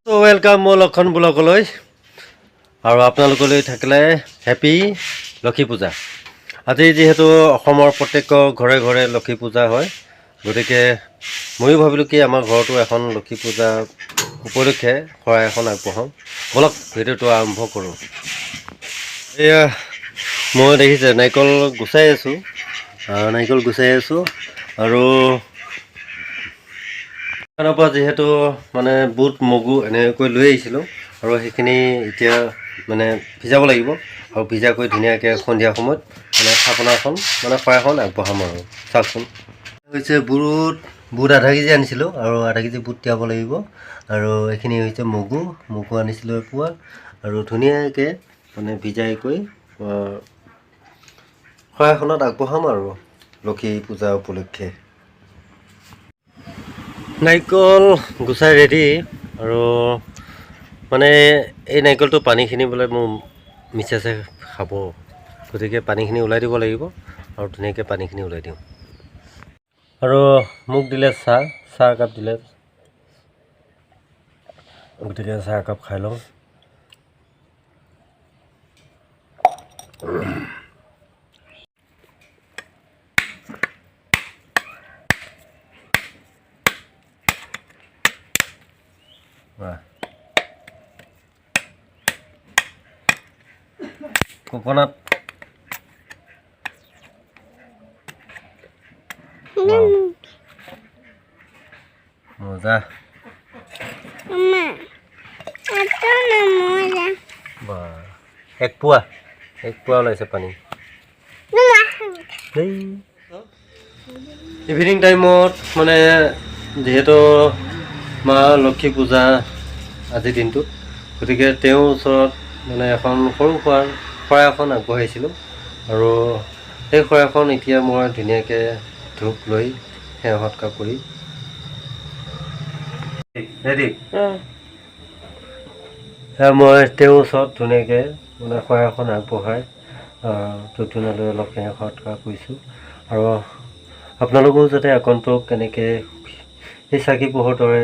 তো ওয়েলকাম মোৰ লক্ষণ ব্লগলৈ আৰু আপোনালোকলৈ থাকিলে হেপী লক্ষী পূজা। আজি যিহেতু অসমৰ প্ৰত্যেক ঘৰে ঘৰে লক্ষী পূজা হয়, গতিকে ময়ো ভাবিলোঁ কি আমাৰ ঘৰতো এখন লক্ষী পূজা উপলক্ষে শৰাই এখন আগবঢ়াওঁ। বলক ভিডিঅ'টো আৰম্ভ কৰোঁ। এয়া মই দেখিছে নাৰিকল গুচাই আছোঁ আৰু দোকানৰ পৰা যিহেতু মানে বুট মগু এনেকৈ লৈ আহিছিলোঁ আৰু সেইখিনি এতিয়া মানে ভিজাব লাগিব আৰু ভিজাকৈ ধুনীয়াকৈ সন্ধিয়া সময়ত মানে থাপনাখন মানে শৰাইখন আগবঢ়াম আৰু চাওকচোন। হৈছে বুট আধা কেজি আনিছিলোঁ আৰু আধা কেজি বুট তিয়াব লাগিব আৰু এইখিনি হৈছে মগু আনিছিলোঁ এপোৱা আৰু ধুনীয়াকৈ মানে ভিজাইকৈ শৰাইখনত আগবঢ়াম আৰু লক্ষী পূজা উপলক্ষে। নাৰিকল গুচাই ৰেডি আৰু মানে এই নাৰিকলটো পানীখিনি বোলে মোৰ মিছাছে খাব, গতিকে পানীখিনি ওলাই দিব লাগিব আৰু ধুনীয়াকৈ পানীখিনি ওলাই দিওঁ। আৰু মোক দিলে চাহ একাপ দিলে, গতিকে চাহ একাপ খাই লওঁ। কোকোনাট মজা এক পোৱা ওলাইছে পানী। ইভিনিং টাইমত মানে যিহেতু মা লক্ষী পূজা আজিৰ দিনটোত, গতিকে তেওঁৰ ওচৰত মানে এখন সৰু শৰাই এখন আগবঢ়াইছিলোঁ আৰু সেই শৰাইখন এতিয়া মই ধুনীয়াকৈ ধূপ লৈ সেৱা সৎকাৰ কৰি ৰেডি। মই তেওঁৰ ওচৰত ধুনীয়াকৈ মানে শৰাইখন আগবঢ়াই ধূপ ধূনা লৈ অলপ সেৱা সৎকাৰ কৰিছোঁ আৰু আপোনালোকেও যাতে আগন্তুক এনেকৈ এই চাকি পোহৰ দৰে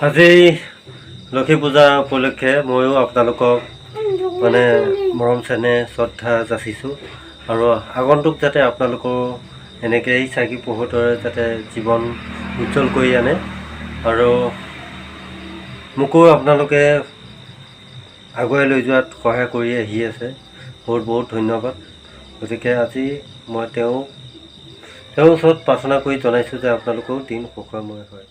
আজি লক্ষী পূজা উপলক্ষে ময়ো আপোনালোকক মানে মৰম চেনেহ শ্ৰদ্ধা যাচিছোঁ আৰু আগন্তুক যাতে আপোনালোকৰ এনেকৈ এই চাকি পোহৰ দৰে যাতে জীৱন উজ্জ্বল কৰি আনে আৰু মোকো আপোনালোকে আগুৱাই লৈ যোৱাত সহায় কৰি আহি আছে। বহুত ধন্যবাদ। গতিকে আজি মই তেওঁৰ ওচৰত প্ৰাৰ্থনা কৰি জনাইছোঁ যে আপোনালোকেও দিন সুখময় হয়।